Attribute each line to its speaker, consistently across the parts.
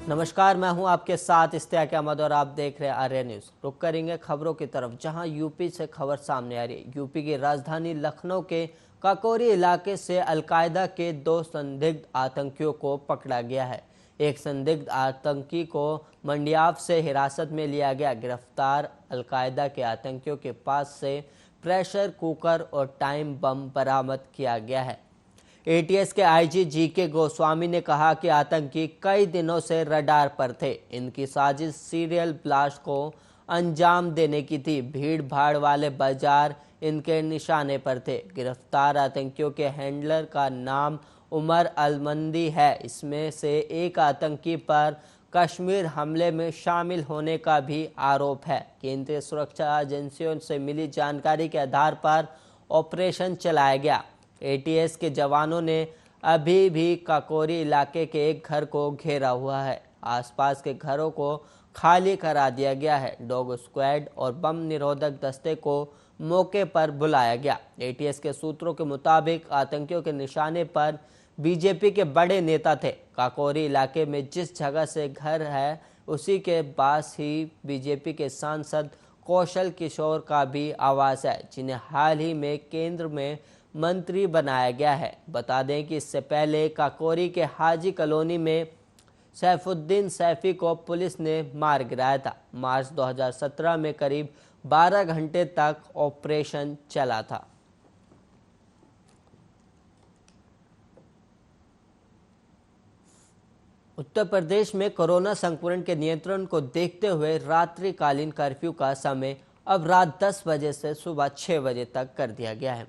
Speaker 1: नमस्कार, मैं हूं आपके साथ इश्तियाक अहमद और आप देख रहे हैं आर्य न्यूज़। रुक करेंगे खबरों की तरफ, जहां यूपी से खबर सामने आ रही है। यूपी की राजधानी लखनऊ के काकोरी इलाके से अलकायदा के 2 संदिग्ध आतंकियों को पकड़ा गया है। एक संदिग्ध आतंकी को मंडियाव से हिरासत में लिया गया। गिरफ्तार अलकायदा के आतंकियों के पास से प्रेशर कुकर और टाइम बम बरामद किया गया है। एटीएस के आईजी जीके गोस्वामी ने कहा कि आतंकी कई दिनों से रडार पर थे। इनकी साजिश सीरियल ब्लास्ट को अंजाम देने की थी। भीड़ भाड़ वाले बाजार इनके निशाने पर थे। गिरफ्तार आतंकियों के हैंडलर का नाम उमर अलमंदी है। इसमें से एक आतंकी पर कश्मीर हमले में शामिल होने का भी आरोप है। केंद्रीय सुरक्षा एजेंसियों से मिली जानकारी के आधार पर ऑपरेशन चलाया गया। एटीएस के जवानों ने अभी भी काकोरी इलाके के एक घर को घेरा हुआ है। आसपास के घरों को खाली करा दिया गया है। डॉग स्क्वाड और बम निरोधक दस्ते को मौके पर बुलाया गया। एटीएस के सूत्रों के मुताबिक आतंकियों के निशाने पर बीजेपी के बड़े नेता थे। काकोरी इलाके में जिस जगह से घर है उसी के पास ही बीजेपी के सांसद कौशल किशोर का भी आवास है, जिन्हें हाल ही में केंद्र में मंत्री बनाया गया है। बता दें कि इससे पहले काकोरी के हाजी कॉलोनी में सैफुद्दीन सैफी को पुलिस ने मार गिराया था। मार्च 2017 में करीब 12 घंटे तक ऑपरेशन चला था। उत्तर प्रदेश में कोरोना संक्रमण के नियंत्रण को देखते हुए रात्रिकालीन कर्फ्यू का समय अब रात 10 बजे से सुबह 6 बजे तक कर दिया गया है।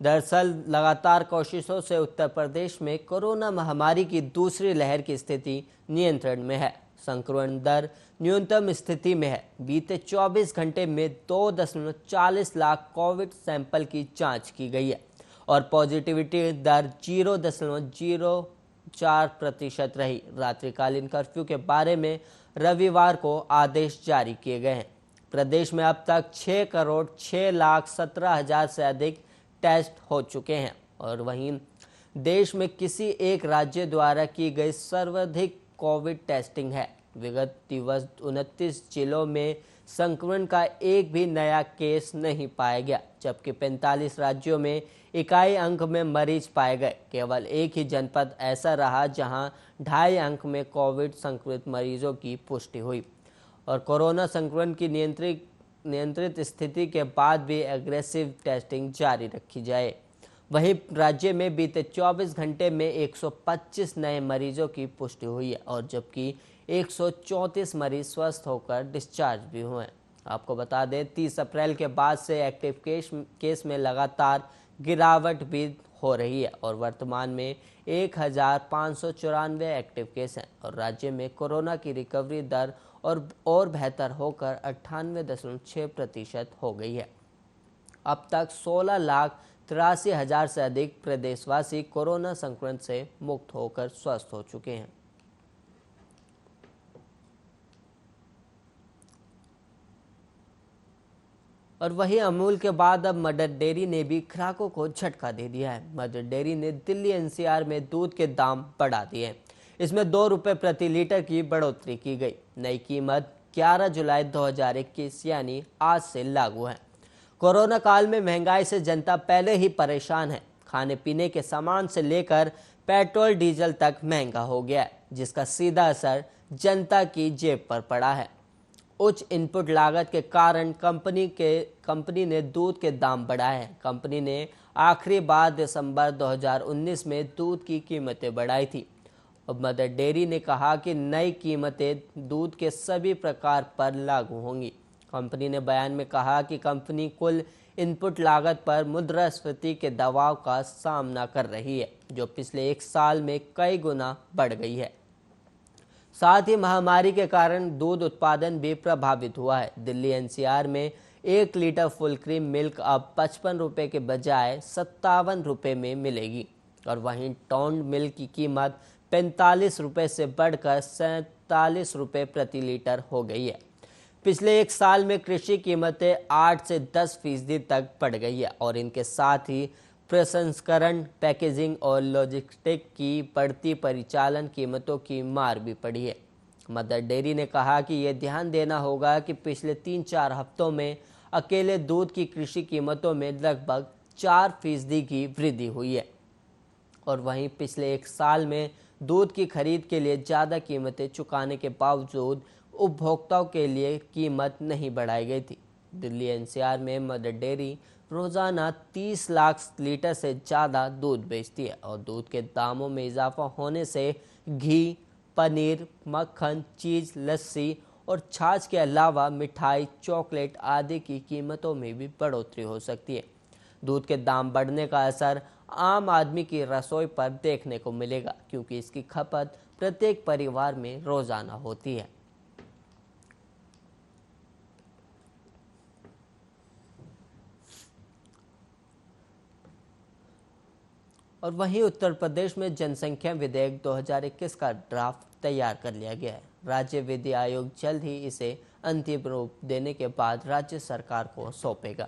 Speaker 1: दरअसल लगातार कोशिशों से उत्तर प्रदेश में कोरोना महामारी की दूसरी लहर की स्थिति नियंत्रण में है। संक्रमण दर न्यूनतम स्थिति में है। बीते 24 घंटे में 2.40 लाख कोविड सैंपल की जांच की गई है और पॉजिटिविटी दर 0.04% रही। रात्रिकालीन कर्फ्यू के बारे में रविवार को आदेश जारी किए गए हैं। प्रदेश में अब तक 6,06,17,000 से अधिक टेस्ट हो चुके हैं और वहीं देश में किसी एक राज्य द्वारा की गई सर्वाधिक कोविड टेस्टिंग है। विगत दिवस 29 जिलों में संक्रमण का एक भी नया केस नहीं पाया गया, जबकि 45 राज्यों में इकाई अंक में मरीज पाए गए। केवल एक ही जनपद ऐसा रहा जहां 2.5 अंक में कोविड संक्रमित मरीजों की पुष्टि हुई। और कोरोना संक्रमण की नियंत्रित स्थिति के बाद भी एग्रेसिव टेस्टिंग जारी रखी जाए। वहीं राज्य में बीते 24 घंटे में 125 नए मरीजों की पुष्टि हुई है और जबकि 134 मरीज स्वस्थ होकर डिस्चार्ज भी हुए हैं। आपको बता दें 30 अप्रैल के बाद से एक्टिव केस में लगातार गिरावट भी हो रही है और वर्तमान में 1,594 एक्टिव केस हैं और राज्य में कोरोना की रिकवरी दर और बेहतर होकर 98.6% हो गई है। अब तक 16,83,000 से अधिक प्रदेशवासी कोरोना संक्रमण से मुक्त होकर स्वस्थ हो चुके हैं। और वहीं अमूल के बाद अब मदर डेयरी ने भी ग्राहकों को झटका दे दिया है। मदर डेयरी ने दिल्ली एनसीआर में दूध के दाम बढ़ा दिए हैं। इसमें 2 रुपये प्रति लीटर की बढ़ोतरी की गई। नई कीमत 11 जुलाई 2021 यानी आज से लागू है। कोरोना काल में महंगाई से जनता पहले ही परेशान है। खाने पीने के सामान से लेकर पेट्रोल डीजल तक महंगा हो गया है, जिसका सीधा असर जनता की जेब पर पड़ा है। उच्च इनपुट लागत के कारण कंपनी ने दूध के दाम बढ़ाए हैं। कंपनी ने आखिरी बार दिसंबर 2019 में दूध की कीमतें बढ़ाई थी। अब मदर डेयरी ने कहा कि नई कीमतें दूध के सभी प्रकार पर लागू होंगी। कंपनी ने बयान में कहा कि कंपनी कुल इनपुट लागत पर मुद्रास्फीति के दबाव का सामना कर रही है, जो पिछले 1 साल में कई गुना बढ़ गई है। साथ ही महामारी के कारण दूध उत्पादन भी प्रभावित हुआ है। दिल्ली एनसीआर में 1 लीटर फुल क्रीम मिल्क अब 55 रुपये के बजाय 57 रुपये में मिलेगी और वहीं टोन्ड मिल्क की कीमत 45 रुपये से बढ़कर 47 रुपये प्रति लीटर हो गई है। पिछले 1 साल में कृषि कीमतें 8 से 10% तक बढ़ गई है और इनके साथ ही प्रसंस्करण, पैकेजिंग और लॉजिस्टिक की बढ़ती परिचालन कीमतों की मार भी पड़ी है। मदर डेयरी ने कहा कि ये ध्यान देना होगा कि पिछले 3-4 हफ्तों में अकेले दूध की कृषि कीमतों में लगभग 4% की वृद्धि हुई है और वहीं पिछले 1 साल में दूध की खरीद के लिए ज़्यादा कीमतें चुकाने के बावजूद उपभोक्ताओं के लिए कीमत नहीं बढ़ाई गई थी। दिल्ली एनसीआर में मदर डेयरी रोज़ाना 30 लाख लीटर से ज़्यादा दूध बेचती है और दूध के दामों में इजाफा होने से घी, पनीर, मक्खन, चीज़, लस्सी और छाछ के अलावा मिठाई, चॉकलेट आदि की कीमतों में भी बढ़ोतरी हो सकती है। दूध के दाम बढ़ने का असर आम आदमी की रसोई पर देखने को मिलेगा क्योंकि इसकी खपत प्रत्येक परिवार में रोजाना होती है। और वहीं उत्तर प्रदेश में जनसंख्या विधेयक 2021 का ड्राफ्ट तैयार कर लिया गया है। राज्य विधि आयोग जल्द ही इसे अंतिम रूप देने के बाद राज्य सरकार को सौंपेगा।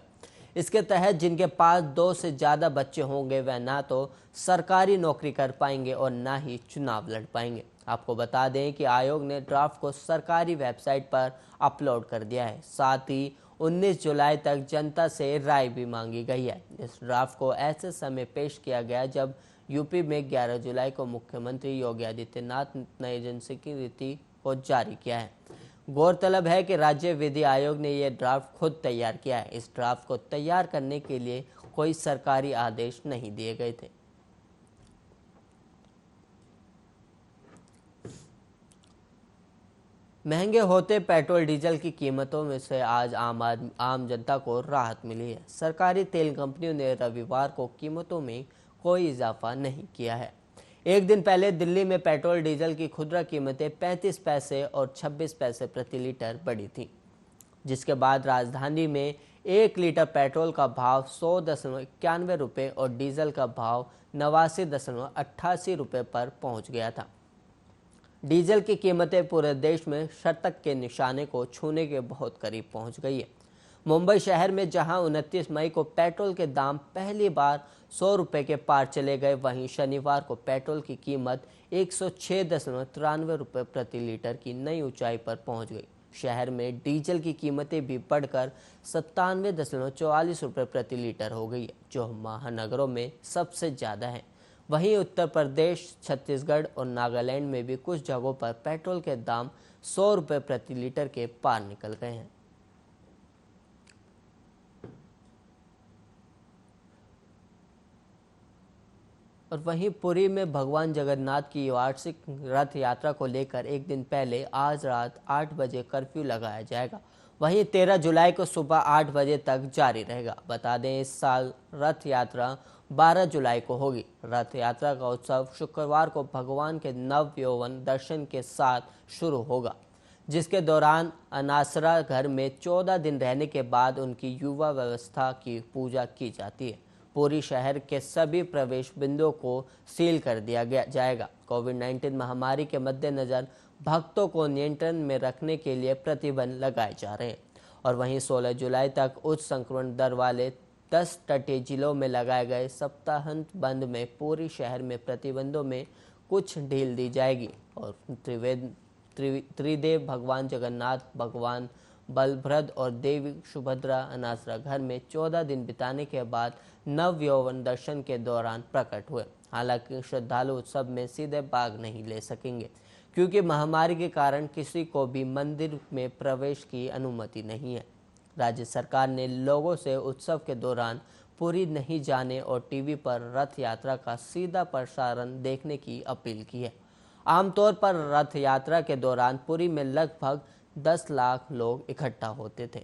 Speaker 1: इसके तहत जिनके पास 2 से ज़्यादा बच्चे होंगे वह ना तो सरकारी नौकरी कर पाएंगे और ना ही चुनाव लड़ पाएंगे। आपको बता दें कि आयोग ने ड्राफ्ट को सरकारी वेबसाइट पर अपलोड कर दिया है। साथ ही 19 जुलाई तक जनता से राय भी मांगी गई है। इस ड्राफ्ट को ऐसे समय पेश किया गया जब यूपी में 11 जुलाई को मुख्यमंत्री योगी आदित्यनाथ नई जनसंख्या नीति को जारी किया है। गौरतलब है कि राज्य विधि आयोग ने यह ड्राफ्ट खुद तैयार किया है। इस ड्राफ्ट को तैयार करने के लिए कोई सरकारी आदेश नहीं दिए गए थे। महंगे होते पेट्रोल डीजल की कीमतों में से आज आम जनता को राहत मिली है। सरकारी तेल कंपनियों ने रविवार को कीमतों में कोई इजाफा नहीं किया है। एक दिन पहले दिल्ली में पेट्रोल डीजल की खुदरा कीमतें 35 पैसे और 26 पैसे प्रति लीटर बढ़ी थी, जिसके बाद राजधानी में 1 लीटर पेट्रोल का भाव 100.91 रुपये और डीजल का भाव 89.88 रुपये पर पहुंच गया था। डीजल की कीमतें पूरे देश में शतक के निशाने को छूने के बहुत करीब पहुंच गई है। मुंबई शहर में जहां 29 मई को पेट्रोल के दाम पहली बार 100 रुपये के पार चले गए, वहीं शनिवार को पेट्रोल की कीमत 106.93 रुपये प्रति लीटर की नई ऊंचाई पर पहुंच गई। शहर में डीजल की कीमतें भी बढ़कर 97.44 रुपये प्रति लीटर हो गई है, जो महानगरों में सबसे ज़्यादा है। वहीं उत्तर प्रदेश, छत्तीसगढ़ और नागालैंड में भी कुछ जगहों पर पेट्रोल के दाम 100 रुपये प्रति लीटर के पार निकल गए हैं। और वहीं पुरी में भगवान जगन्नाथ की वार्षिक रथ यात्रा को लेकर एक दिन पहले आज रात 8 बजे कर्फ्यू लगाया जाएगा। वहीं 13 जुलाई को सुबह 8 बजे तक जारी रहेगा। बता दें, इस साल रथ यात्रा 12 जुलाई को होगी। रथ यात्रा का उत्सव शुक्रवार को भगवान के नव यौवन दर्शन के साथ शुरू होगा, जिसके दौरान अनासरा घर में 14 दिन रहने के बाद उनकी युवा व्यवस्था की पूजा की जाती है। पूरी शहर के सभी प्रवेश बिंदुओं को सील कर दिया जाएगा। कोविड-19 महामारी के मद्देनजर भक्तों को नियंत्रण में रखने के लिए प्रतिबंध लगाए जा रहे हैं। और वहीं 16 जुलाई तक उच्च संक्रमण दर वाले 10 तटीय जिलों में लगाए गए सप्ताहांत बंद में पूरी शहर में प्रतिबंधों में कुछ ढील दी जाएगी और त्रिदेव भगवान जगन्नाथ, भगवान बलभद्र और देवी सुभद्रा अनासरा घर में 14 दिन बिताने के बाद नव यौवन दर्शन के दौरान प्रकट हुए। हालांकि श्रद्धालु उत्सव में सीधे भाग नहीं ले सकेंगे क्योंकि महामारी के कारण किसी को भी मंदिर में प्रवेश की अनुमति नहीं है। राज्य सरकार ने लोगों से उत्सव के दौरान पुरी नहीं जाने और टीवी पर रथ यात्रा का सीधा प्रसारण देखने की अपील की है। आमतौर पर रथ यात्रा के दौरान पुरी में लगभग 10 लाख लोग इकट्ठा होते थे।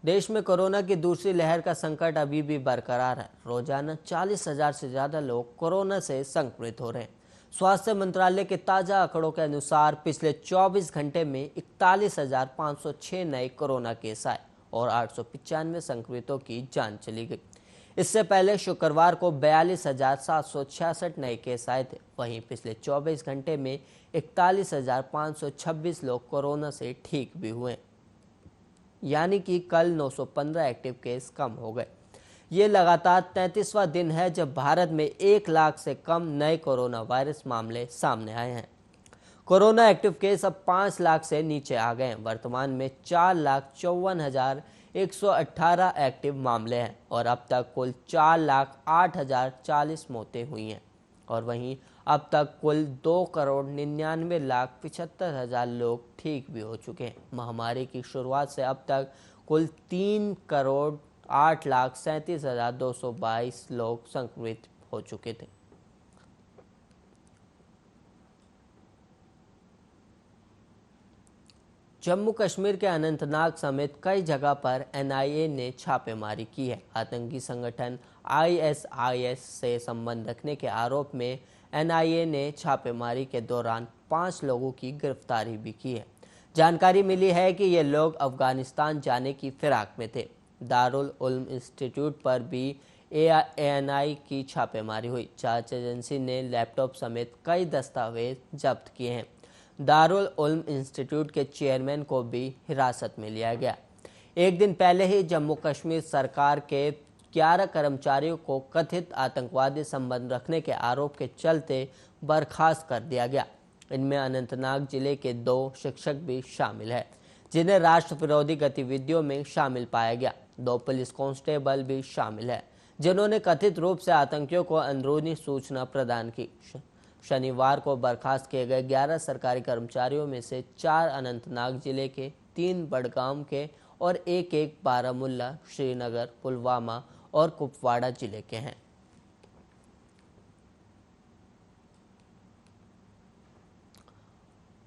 Speaker 1: देश में कोरोना की दूसरी लहर का संकट अभी भी बरकरार है। रोजाना 40,000 से ज्यादा लोग कोरोना से संक्रमित हो रहे हैं। स्वास्थ्य मंत्रालय के ताजा आंकड़ों के अनुसार पिछले 24 घंटे में 41,506 नए कोरोना केस आए और 895 संक्रमितों की जान चली गई। इससे पहले शुक्रवार को 42,766 नए केस आए थे। वहीं पिछले 24 घंटे में 41,526 लोग कोरोना से ठीक भी हुए। यानी कि कल 915 एक्टिव केस कम हो गए। ये लगातार 33वां दिन है जब भारत में 1 लाख से कम नए कोरोना वायरस मामले सामने आए हैं। कोरोना एक्टिव केस अब 5 लाख से नीचे आ गए हैं। वर्तमान में 4,54,118 एक्टिव मामले हैं और अब तक कुल 4,08,040 मौतें हुई हैं। और वहीं अब तक कुल 2,99,75,000 लोग ठीक भी हो चुके हैं। महामारी की शुरुआत से अब तक कुल 3,08,37,222 लोग संक्रमित हो चुके थे। जम्मू कश्मीर के अनंतनाग समेत कई जगह पर एनआईए ने छापेमारी की है। आतंकी संगठन आईएसआईएस से संबंध रखने के आरोप में एनआईए ने छापेमारी के दौरान 5 लोगों की गिरफ्तारी भी की है। जानकारी मिली है कि ये लोग अफगानिस्तान जाने की फिराक में थे। दारुल उल्म इंस्टीट्यूट पर भी एएनआई की छापेमारी हुई। जांच एजेंसी ने लैपटॉप समेत कई दस्तावेज जब्त किए हैं। दारुल उल्म इंस्टीट्यूट के चेयरमैन को भी हिरासत में लिया गया। एक दिन पहले ही जम्मू कश्मीर सरकार के 11 कर्मचारियों को कथित आतंकवादी संबंध रखने के आरोप के चलते बर्खास्त कर दिया गया। इनमें अनंतनाग जिले के 2 शिक्षक भी शामिल हैं, जिन्हें राष्ट्र विरोधी गतिविधियों में शामिल पाया गया। 2 पुलिस कांस्टेबल भी शामिल है, जिन्होंने कथित रूप से आतंकियों को अंदरूनी सूचना प्रदान की। शनिवार को बर्खास्त किए गए 11 सरकारी कर्मचारियों में से 4 अनंतनाग जिले के, 3 बडगाम के और एक बारामुल्ला, श्रीनगर, पुलवामा और कुपवाड़ा जिले के हैं।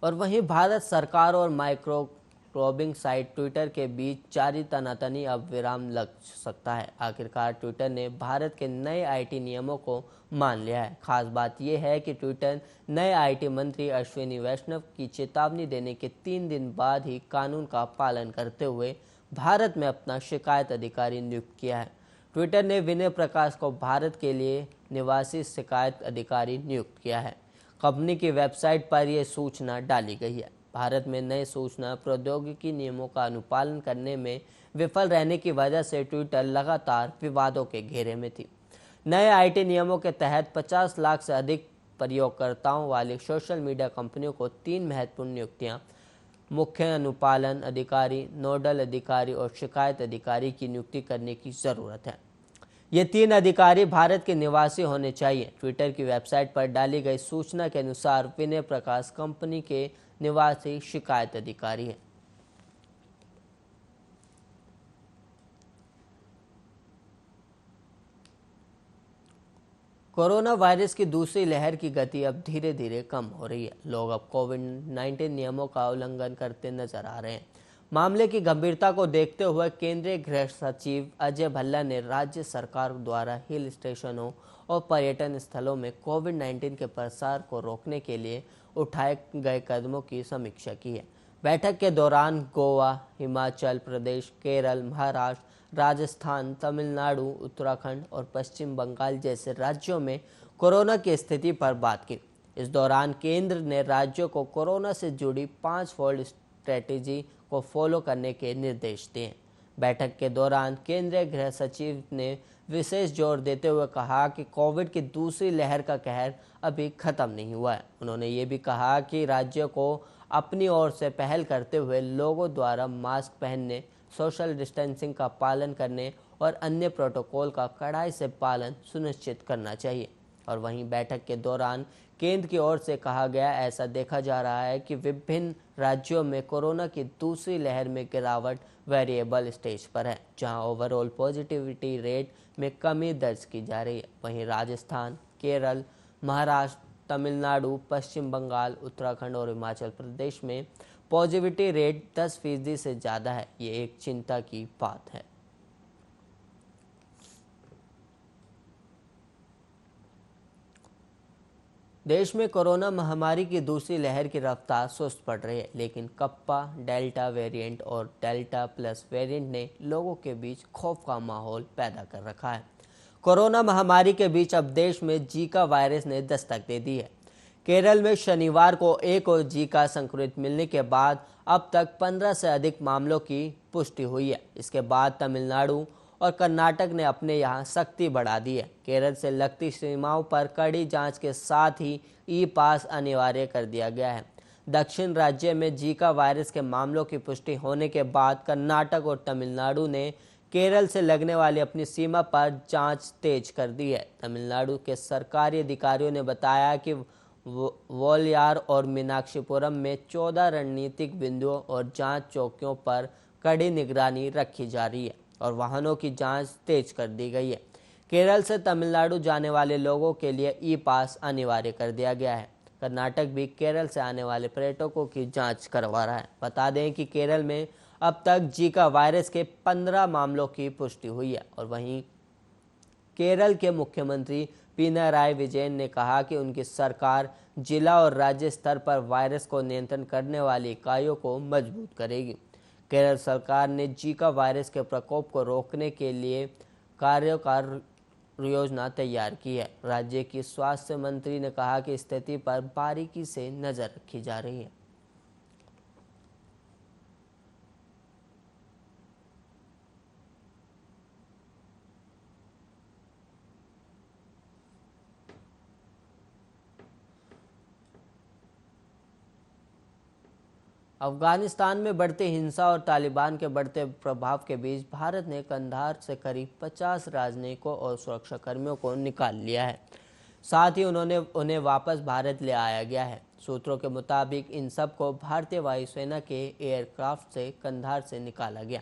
Speaker 1: और वहीं भारत सरकार और माइक्रो ब्लॉगिंग साइट ट्विटर के बीच जारी तनातनी अब विराम लग सकता है। आखिरकार ट्विटर ने भारत के नए आईटी नियमों को मान लिया है। खास बात यह है कि ट्विटर नए आईटी मंत्री अश्विनी वैष्णव की चेतावनी देने के 3 दिन बाद ही कानून का पालन करते हुए भारत में अपना शिकायत अधिकारी नियुक्त किया है। ट्विटर ने विनय प्रकाश को भारत के लिए निवासी शिकायत अधिकारी नियुक्त किया है। कंपनी की वेबसाइट पर यह सूचना डाली गई है। भारत में नए सूचना प्रौद्योगिकी नियमों का अनुपालन करने में विफल रहने की वजह से ट्विटर लगातार विवादों के घेरे में थी। नए आईटी नियमों के तहत 50 लाख से अधिक प्रयोगकर्ताओं वाली सोशल मीडिया कंपनियों को 3 महत्वपूर्ण नियुक्तियां, मुख्य अनुपालन अधिकारी, नोडल अधिकारी और शिकायत अधिकारी की नियुक्ति करने की जरूरत है। ये 3 अधिकारी भारत के निवासी होने चाहिए। ट्विटर की वेबसाइट पर डाली गई सूचना के अनुसार विनय प्रकाश कंपनी के निवासी शिकायत अधिकारी हैं। कोरोना वायरस की दूसरी लहर की गति अब धीरे धीरे कम हो रही है। लोग अब कोविड-19 नियमों का उल्लंघन करते नजर आ रहे हैं। मामले की गंभीरता को देखते हुए केंद्रीय गृह सचिव अजय भल्ला ने राज्य सरकार द्वारा हिल स्टेशनों और पर्यटन स्थलों में कोविड-19 के प्रसार को रोकने के लिए उठाए गए कदमों की समीक्षा की है। बैठक के दौरान गोवा, हिमाचल प्रदेश, केरल, महाराष्ट्र, राजस्थान, तमिलनाडु, उत्तराखंड और पश्चिम बंगाल जैसे राज्यों में कोरोना की स्थिति पर बात की। इस दौरान केंद्र ने राज्यों को कोरोना से जुड़ी 5 फोल्ड स्ट्रेटेजी को फॉलो करने के निर्देश दिए। बैठक के दौरान केंद्रीय गृह सचिव ने विशेष जोर देते हुए कहा कि कोविड की दूसरी लहर का कहर अभी खत्म नहीं हुआ है। उन्होंने ये भी कहा कि राज्यों को अपनी ओर से पहल करते हुए लोगों द्वारा मास्क पहनने, सोशल डिस्टेंसिंग का पालन करने और अन्य प्रोटोकॉल का कड़ाई से पालन सुनिश्चित करना चाहिए। और वहीं बैठक के दौरान केंद्र की ओर से कहा गया, ऐसा देखा जा रहा है कि विभिन्न राज्यों में कोरोना की दूसरी लहर में गिरावट वेरिएबल स्टेज पर है, जहां ओवरऑल पॉजिटिविटी रेट में कमी दर्ज की जा रही है। वहीं राजस्थान, केरल, महाराष्ट्र, तमिलनाडु, पश्चिम बंगाल, उत्तराखंड और हिमाचल प्रदेश में पॉजिटिविटी रेट 10% से ज़्यादा है। ये एक चिंता की बात है। देश में कोरोना महामारी की दूसरी लहर की रफ्तार सुस्त पड़ रही है, लेकिन कप्पा, डेल्टा वेरिएंट और डेल्टा प्लस वेरिएंट ने लोगों के बीच खौफ का माहौल पैदा कर रखा है। कोरोना महामारी के बीच अब देश में जीका वायरस ने दस्तक दे दी है। केरल में शनिवार को एक और जीका संक्रमित मिलने के बाद अब तक 15 से अधिक मामलों की पुष्टि हुई है। इसके बाद तमिलनाडु और कर्नाटक ने अपने यहाँ सख्ती बढ़ा दी है। केरल से लगती सीमाओं पर कड़ी जांच के साथ ही ई पास अनिवार्य कर दिया गया है। दक्षिण राज्य में जीका वायरस के मामलों की पुष्टि होने के बाद कर्नाटक और तमिलनाडु ने केरल से लगने वाली अपनी सीमा पर जांच तेज कर दी है। तमिलनाडु के सरकारी अधिकारियों ने बताया कि वोलियार और मीनाक्षीपुरम में 14 रणनीतिक बिंदुओं और जांच चौकियों पर कड़ी निगरानी रखी जा रही है और वाहनों की जांच तेज कर दी गई है। केरल से तमिलनाडु जाने वाले लोगों के लिए ई पास अनिवार्य कर दिया गया है। कर्नाटक भी केरल से आने वाले पर्यटकों की जांच करवा रहा है। बता दें कि केरल में अब तक जीका वायरस के 15 मामलों की पुष्टि हुई है और वहीं केरल के मुख्यमंत्री पिनाराई विजयन ने कहा कि उनकी सरकार जिला और राज्य स्तर पर वायरस को नियंत्रण करने वाली इकाइयों को मजबूत करेगी। केरल सरकार ने जीका वायरस के प्रकोप को रोकने के लिए कार्य योजना तैयार की है। राज्य की स्वास्थ्य मंत्री ने कहा कि स्थिति पर बारीकी से नजर रखी जा रही है। अफगानिस्तान में बढ़ती हिंसा और तालिबान के बढ़ते प्रभाव के बीच भारत ने कंधार से करीब 50 राजनयिकों और सुरक्षाकर्मियों को निकाल लिया है। साथ ही उन्हें वापस भारत ले आया गया है। सूत्रों के मुताबिक इन सब को भारतीय वायुसेना के एयरक्राफ्ट से कंधार से निकाला गया।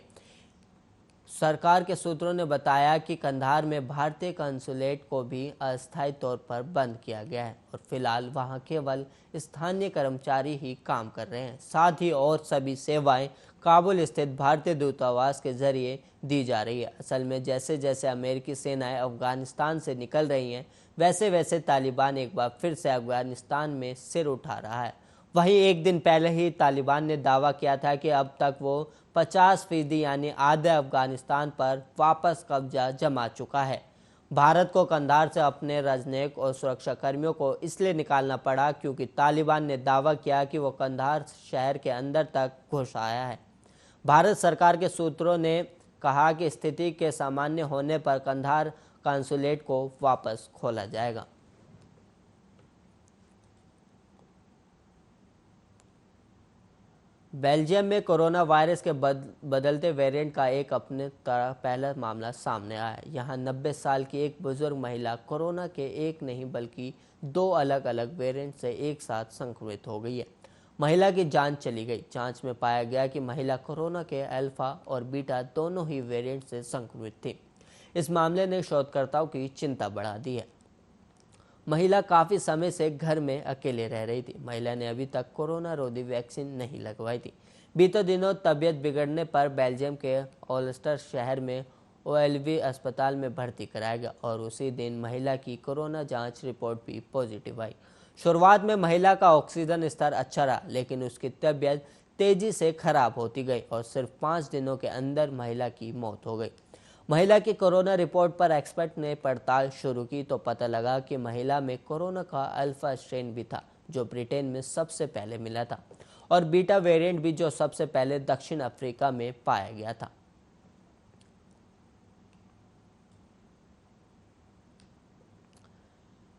Speaker 1: सरकार के सूत्रों ने बताया कि कंधार में भारतीय कंसुलेट को भी अस्थायी तौर पर बंद किया गया है और फिलहाल वहां केवल स्थानीय कर्मचारी ही काम कर रहे हैं। साथ ही और सभी सेवाएं काबुल स्थित भारतीय दूतावास के जरिए दी जा रही है। असल में जैसे जैसे अमेरिकी सेनाएं अफगानिस्तान से निकल रही हैं, वैसे वैसे तालिबान एक बार फिर से अफगानिस्तान में सिर उठा रहा है। वहीं एक दिन पहले ही तालिबान ने दावा किया था कि अब तक वो 50% यानी आधे अफगानिस्तान पर वापस कब्जा जमा चुका है। भारत को कंधार से अपने राजनयिक और सुरक्षाकर्मियों को इसलिए निकालना पड़ा क्योंकि तालिबान ने दावा किया कि वो कंधार शहर के अंदर तक घुस आया है। भारत सरकार के सूत्रों ने कहा कि स्थिति के सामान्य होने पर कंधार कंसुलेट को वापस खोला जाएगा। बेल्जियम में कोरोना वायरस के बदलते वेरिएंट का एक अपने तरह पहला मामला सामने आया है। यहाँ 90 साल की एक बुजुर्ग महिला कोरोना के एक नहीं बल्कि 2 अलग अलग वेरिएंट से एक साथ संक्रमित हो गई है। महिला की जान चली गई। जांच में पाया गया कि महिला कोरोना के अल्फा और बीटा दोनों ही वेरिएंट से संक्रमित थी। इस मामले ने शोधकर्ताओं की चिंता बढ़ा दी है। महिला काफ़ी समय से घर में अकेले रह रही थी। महिला ने अभी तक कोरोना रोधी वैक्सीन नहीं लगवाई थी। बीते दिनों तबीयत बिगड़ने पर बेल्जियम के ओल्स्टर शहर में OLV अस्पताल में भर्ती कराया गया और उसी दिन महिला की कोरोना जांच रिपोर्ट भी पॉजिटिव आई। शुरुआत में महिला का ऑक्सीजन स्तर अच्छा रहा, लेकिन उसकी तबीयत तेजी से खराब होती गई और सिर्फ 5 दिनों के अंदर महिला की मौत हो गई। महिला की कोरोना रिपोर्ट पर एक्सपर्ट ने पड़ताल शुरू की तो पता लगा कि महिला में कोरोना का अल्फा स्ट्रेन भी था जो ब्रिटेन में सबसे पहले मिला था और बीटा वेरिएंट भी जो सबसे पहले दक्षिण अफ्रीका में पाया गया था।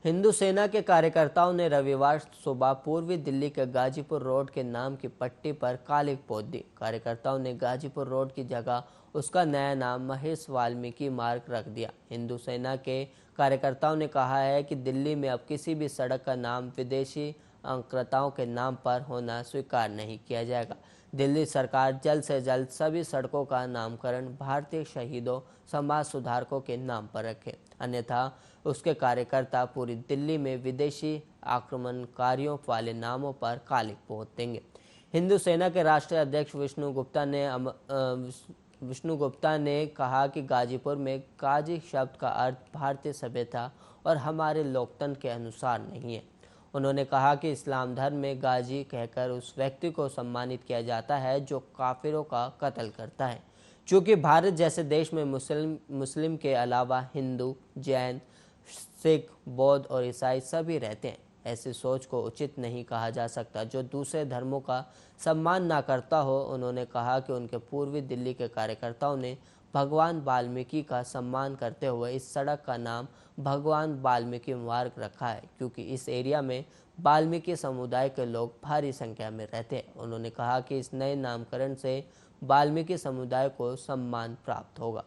Speaker 1: हिंदू सेना के कार्यकर्ताओं ने रविवार सुबह पूर्वी दिल्ली के गाजीपुर रोड के नाम की पट्टी पर कालिक पोत दी। कार्यकर्ताओं ने गाजीपुर रोड की जगह उसका नया नाम महेश वाल्मीकि मार्ग रख दिया। हिंदू सेना के कार्यकर्ताओं ने कहा है कि दिल्ली में अब किसी भी सड़क का नाम विदेशी अंककर्ताओं के नाम पर होना स्वीकार नहीं किया जाएगा। दिल्ली सरकार जल्द से जल्द सभी सड़कों का नामकरण भारतीय शहीदों समाज सुधारकों के नाम पर रखे, अन्यथा उसके कार्यकर्ता पूरी दिल्ली में विदेशी आक्रमणकारियों वाले नामों पर कालिक पोत देंगे। हिंदू सेना के राष्ट्रीय अध्यक्ष विष्णु गुप्ता ने कहा कि गाजीपुर में गाजी शब्द का अर्थ भारतीय सभ्यता और हमारे लोकतंत्र के अनुसार नहीं है। उन्होंने कहा कि इस्लाम धर्म में गाजी कहकर उस व्यक्ति को सम्मानित किया जाता है जो काफिरों का कत्ल करता है। चूँकि भारत जैसे देश में मुस्लिम के अलावा हिंदू, जैन, सिख, बौद्ध और ईसाई सभी रहते हैं, ऐसी सोच को उचित नहीं कहा जा सकता जो दूसरे धर्मों का सम्मान ना करता हो। उन्होंने कहा कि उनके पूर्वी दिल्ली के कार्यकर्ताओं ने भगवान वाल्मीकि का सम्मान करते हुए इस सड़क का नाम भगवान वाल्मीकि मार्ग रखा है, क्योंकि इस एरिया में वाल्मीकि समुदाय के लोग भारी संख्या में रहते हैं। उन्होंने कहा कि इस नए नामकरण से वाल्मीकि समुदाय को सम्मान प्राप्त होगा।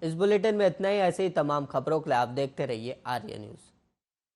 Speaker 1: इस बुलेटिन में इतना ही। ऐसे ही तमाम खबरों के लिए आप देखते रहिए आर्य न्यूज़।